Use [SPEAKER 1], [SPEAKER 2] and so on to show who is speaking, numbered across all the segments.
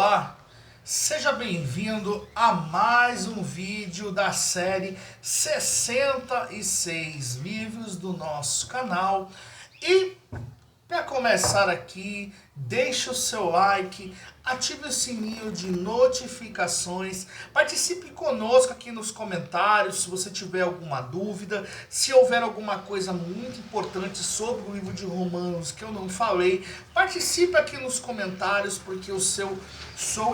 [SPEAKER 1] Olá, seja bem-vindo a mais um vídeo da série 66 livros do nosso canal. E para começar aqui, deixe o seu like, ative o sininho de notificações, participe conosco aqui nos comentários se você tiver alguma dúvida, se houver alguma coisa muito importante sobre o livro de Romanos que eu não falei, participe aqui nos comentários porque o seu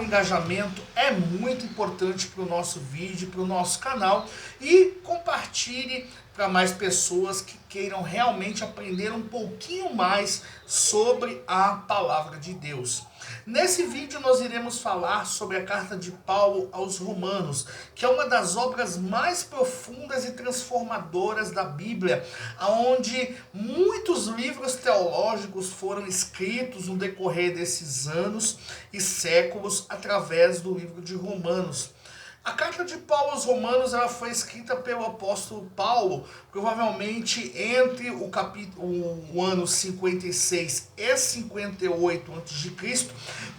[SPEAKER 1] engajamento é muito importante para o nosso vídeo, para o nosso canal, e compartilhe para mais pessoas que queiram realmente aprender um pouquinho mais sobre a palavra de Deus. Nesse vídeo nós iremos falar sobre a carta de Paulo aos Romanos, que é uma das obras mais profundas e transformadoras da Bíblia, onde muitos livros teológicos foram escritos no decorrer desses anos e séculos através do livro de Romanos. A carta de Paulo aos Romanos ela foi escrita pelo apóstolo Paulo, provavelmente entre o ano 56 e 58 a.C.,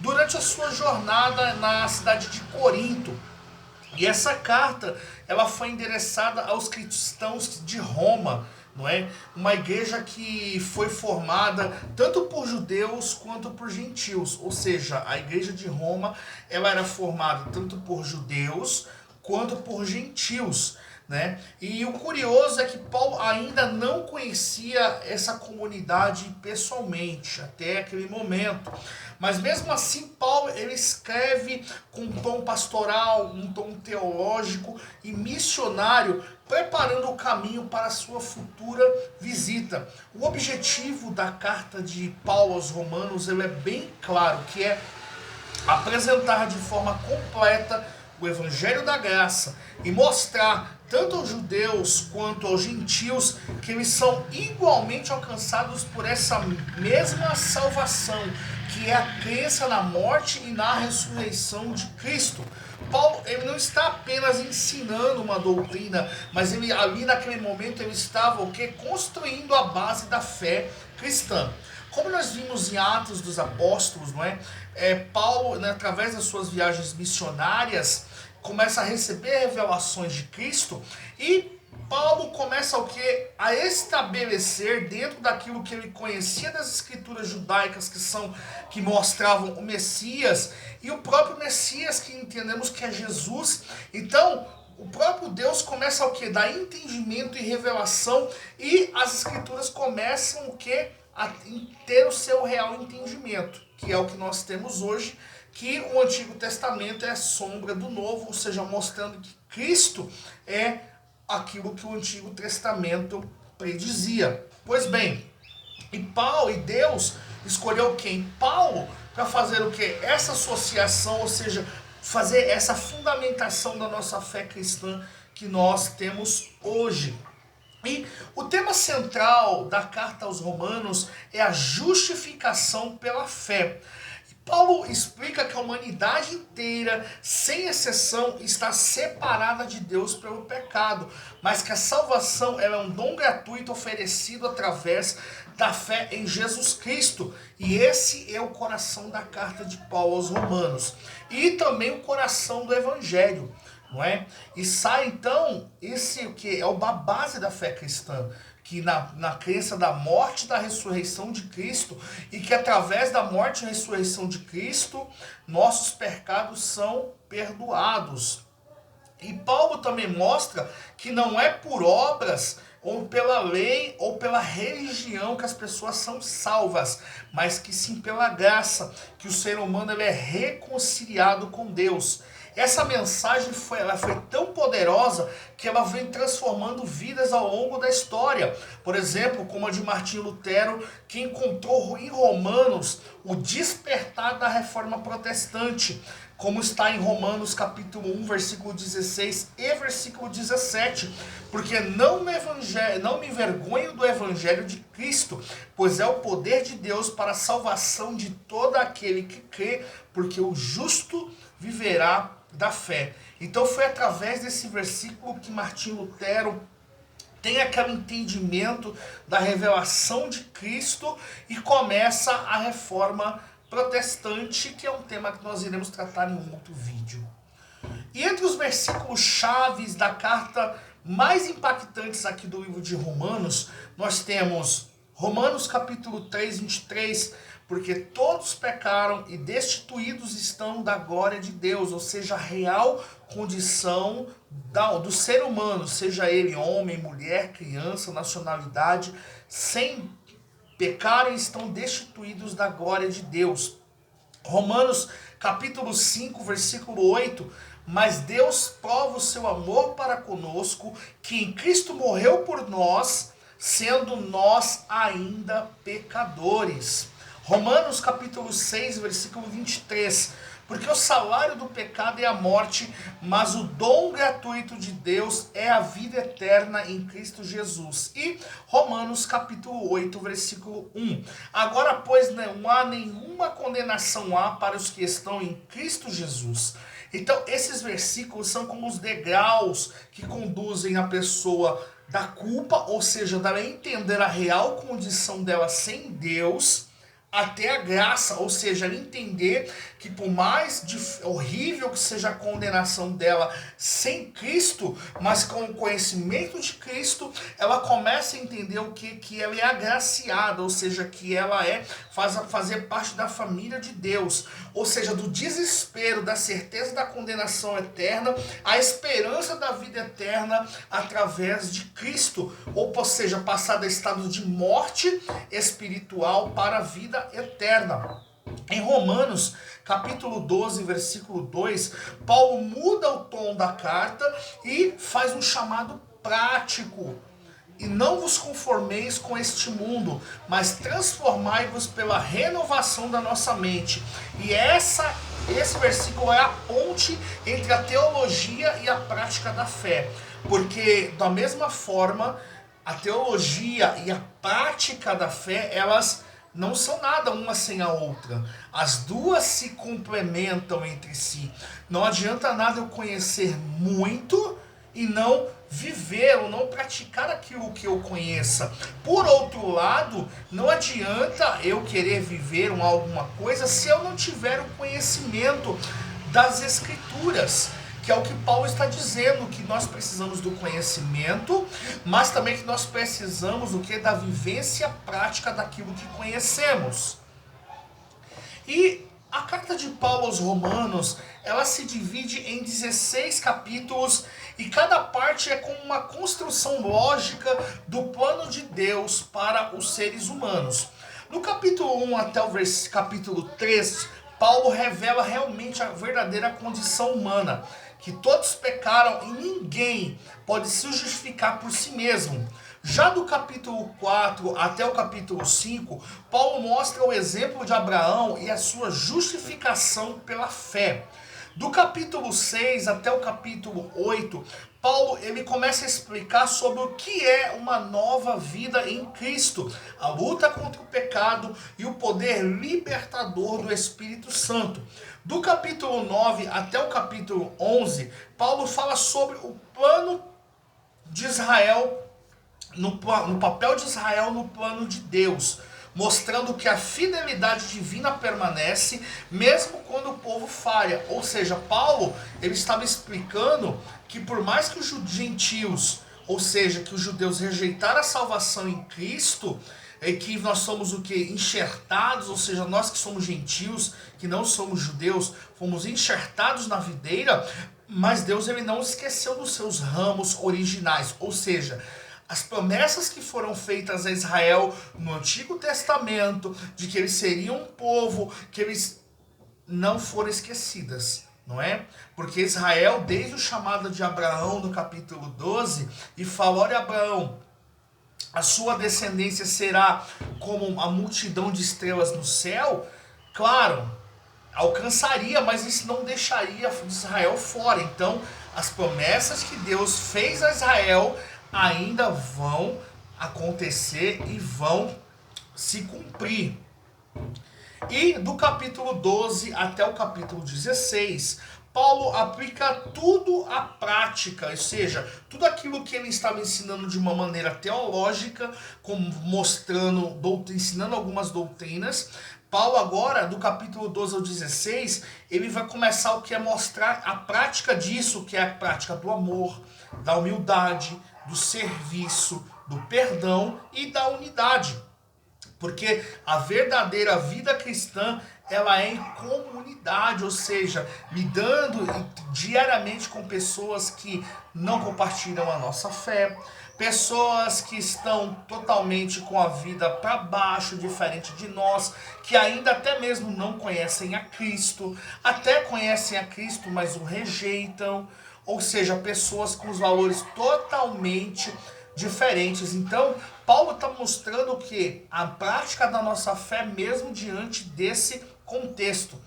[SPEAKER 1] durante a sua jornada na cidade de Corinto. E essa carta ela foi endereçada aos cristãos de Roma, não é? Uma igreja que foi formada tanto por judeus quanto por gentios, ou seja, a igreja de Roma ela era formada tanto por judeus quanto por gentios, né? E o curioso é que Paulo ainda não conhecia essa comunidade pessoalmente até aquele momento. Mas mesmo assim, Paulo ele escreve com um tom pastoral, um tom teológico e missionário, preparando o caminho para a sua futura visita. O objetivo da carta de Paulo aos Romanos ele é bem claro, que é apresentar de forma completa o Evangelho da Graça e mostrar tanto aos judeus quanto aos gentios que eles são igualmente alcançados por essa mesma salvação, que é a crença na morte e na ressurreição de Cristo. Paulo ele não está apenas ensinando uma doutrina, mas ele ali naquele momento ele estava o quê? Construindo a base da fé cristã. Como nós vimos em Atos dos Apóstolos, não é? Paulo, né, através das suas viagens missionárias, começa a receber revelações de Cristo e Paulo começa o quê? A estabelecer dentro daquilo que ele conhecia das escrituras judaicas que mostravam o Messias e o próprio Messias que entendemos que é Jesus. Então, o próprio Deus começa o quê? Dar entendimento e revelação e as escrituras começam o quê? A ter o seu real entendimento, que é o que nós temos hoje, que o Antigo Testamento é a sombra do Novo, ou seja, mostrando que Cristo é aquilo que o Antigo Testamento predizia. Pois bem, e Paulo e Deus escolheu quem? Paulo para fazer o quê? Essa associação, ou seja, fazer essa fundamentação da nossa fé cristã que nós temos hoje. E o tema central da carta aos Romanos é a justificação pela fé. Paulo explica que a humanidade inteira, sem exceção, está separada de Deus pelo pecado, mas que a salvação é um dom gratuito oferecido através da fé em Jesus Cristo. E esse é o coração da carta de Paulo aos Romanos. E também o coração do Evangelho, não é? E sai então, esse o que é uma base da fé cristã, que na crença da morte e da ressurreição de Cristo, e que através da morte e ressurreição de Cristo, nossos pecados são perdoados. E Paulo também mostra que não é por obras, ou pela lei, ou pela religião que as pessoas são salvas, mas que sim pela graça, que o ser humano ele é reconciliado com Deus. Essa mensagem foi tão poderosa que ela vem transformando vidas ao longo da história. Por exemplo, como a de Martinho Lutero, que encontrou em Romanos o despertar da reforma protestante, como está em Romanos capítulo 1, versículo 16 e versículo 17. Porque não me envergonho do Evangelho de Cristo, pois é o poder de Deus para a salvação de todo aquele que crê, porque o justo viverá da fé. Então foi através desse versículo que Martinho Lutero tem aquele entendimento da revelação de Cristo e começa a reforma protestante, que é um tema que nós iremos tratar em um outro vídeo. E entre os versículos chaves da carta mais impactantes aqui do livro de Romanos, nós temos Romanos capítulo 3, 23, porque todos pecaram e destituídos estão da glória de Deus, ou seja, a real condição do ser humano, seja ele homem, mulher, criança, nacionalidade, sem pecaram e estão destituídos da glória de Deus. Romanos capítulo 5, versículo 8, mas Deus prova o seu amor para conosco, que em Cristo morreu por nós, sendo nós ainda pecadores. Romanos capítulo 6, versículo 23, porque o salário do pecado é a morte, mas o dom gratuito de Deus é a vida eterna em Cristo Jesus. E Romanos capítulo 8, versículo 1. Agora, pois, não há nenhuma condenação para os que estão em Cristo Jesus. Então, esses versículos são como os degraus que conduzem a pessoa da culpa, ou seja, da entender a real condição dela sem Deus, até a graça, ou seja, entender que por mais horrível que seja a condenação dela sem Cristo, mas com o conhecimento de Cristo, ela começa a entender o que ela é agraciada, ou seja, que ela fazer parte da família de Deus, ou seja, do desespero, da certeza da condenação eterna, a esperança da vida eterna através de Cristo, ou seja, passar do estado de morte espiritual para a vida eterna. Em Romanos, capítulo 12, versículo 2, Paulo muda o tom da carta e faz um chamado prático. E não vos conformeis com este mundo, mas transformai-vos pela renovação da nossa mente. E esse versículo é a ponte entre a teologia e a prática da fé. Porque, da mesma forma, a teologia e a prática da fé, elas não são nada uma sem a outra. As duas se complementam entre si. Não adianta nada eu conhecer muito e não viver ou não praticar aquilo que eu conheça. Por outro lado, não adianta eu querer viver alguma coisa se eu não tiver o conhecimento das Escrituras. Que é o que Paulo está dizendo, que nós precisamos do conhecimento, mas também que nós precisamos da vivência prática daquilo que conhecemos. E a carta de Paulo aos Romanos, ela se divide em 16 capítulos, e cada parte é como uma construção lógica do plano de Deus para os seres humanos. No capítulo 1 até o capítulo 3, Paulo revela realmente a verdadeira condição humana, que todos pecaram e ninguém pode se justificar por si mesmo. Já do capítulo 4 até o capítulo 5, Paulo mostra o exemplo de Abraão e a sua justificação pela fé. Do capítulo 6 até o capítulo 8, Paulo ele começa a explicar sobre o que é uma nova vida em Cristo, a luta contra o pecado e o poder libertador do Espírito Santo. Do capítulo 9 até o capítulo 11, Paulo fala sobre o plano de Israel, no papel de Israel no plano de Deus, mostrando que a fidelidade divina permanece mesmo quando o povo falha. Ou seja, Paulo ele estava explicando que por mais que os gentios, ou seja, que os judeus rejeitaram a salvação em Cristo, é que nós somos o que? Enxertados, ou seja, nós que somos gentios, que não somos judeus, fomos enxertados na videira, mas Deus ele não esqueceu dos seus ramos originais, ou seja, as promessas que foram feitas a Israel no Antigo Testamento, de que eles seriam um povo, que eles não foram esquecidas, não é? Porque Israel, desde o chamado de Abraão no capítulo 12, e falou: olha Abraão, a sua descendência será como a multidão de estrelas no céu. Claro, alcançaria, mas isso não deixaria Israel fora. Então, as promessas que Deus fez a Israel ainda vão acontecer e vão se cumprir. E do capítulo 12 até o capítulo 16, Paulo aplica tudo à prática, ou seja, tudo aquilo que ele estava ensinando de uma maneira teológica, como mostrando, ensinando algumas doutrinas. Paulo agora, do capítulo 12 ao 16, ele vai começar o que é mostrar a prática disso, que é a prática do amor, da humildade, do serviço, do perdão e da unidade. Porque a verdadeira vida cristã, ela é em comunidade, ou seja, lidando diariamente com pessoas que não compartilham a nossa fé, pessoas que estão totalmente com a vida para baixo, diferente de nós, que ainda até mesmo não conhecem a Cristo, até conhecem a Cristo, mas o rejeitam, ou seja, pessoas com os valores totalmente diferentes. Então, Paulo está mostrando que a prática da nossa fé mesmo diante desse contexto.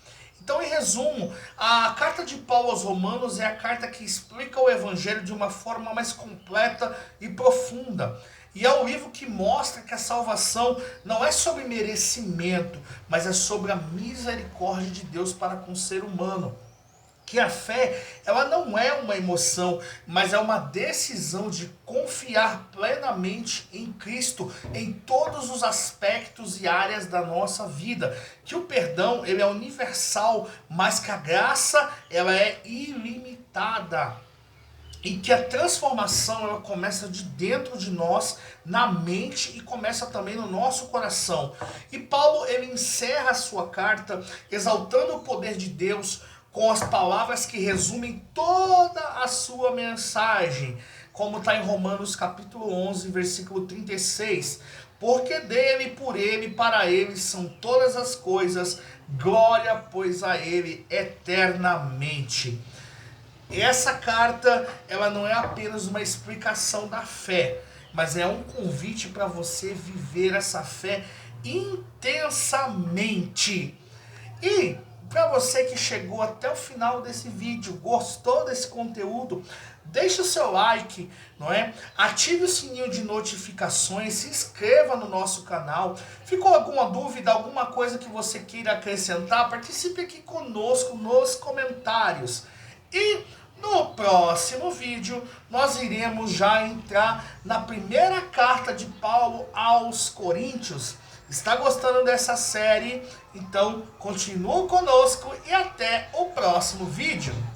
[SPEAKER 1] Então, em resumo, a carta de Paulo aos Romanos é a carta que explica o Evangelho de uma forma mais completa e profunda. E é um livro que mostra que a salvação não é sobre merecimento, mas é sobre a misericórdia de Deus para com o ser humano. Que a fé, ela não é uma emoção, mas é uma decisão de confiar plenamente em Cristo em todos os aspectos e áreas da nossa vida. Que o perdão, ele é universal, mas que a graça, ela é ilimitada. E que a transformação, ela começa de dentro de nós, na mente, e começa também no nosso coração. E Paulo, ele encerra a sua carta exaltando o poder de Deus com as palavras que resumem toda a sua mensagem, como está em Romanos capítulo 11, versículo 36. Porque dele, por ele, para ele são todas as coisas, glória, pois a ele eternamente. Essa carta, ela não é apenas uma explicação da fé, mas é um convite para você viver essa fé intensamente. E para você que chegou até o final desse vídeo, gostou desse conteúdo, deixe o seu like, não é? Ative o sininho de notificações, se inscreva no nosso canal. Ficou alguma dúvida, alguma coisa que você queira acrescentar? Participe aqui conosco nos comentários. E no próximo vídeo, nós iremos já entrar na primeira carta de Paulo aos Coríntios. Está gostando dessa série? Então continue conosco e até o próximo vídeo.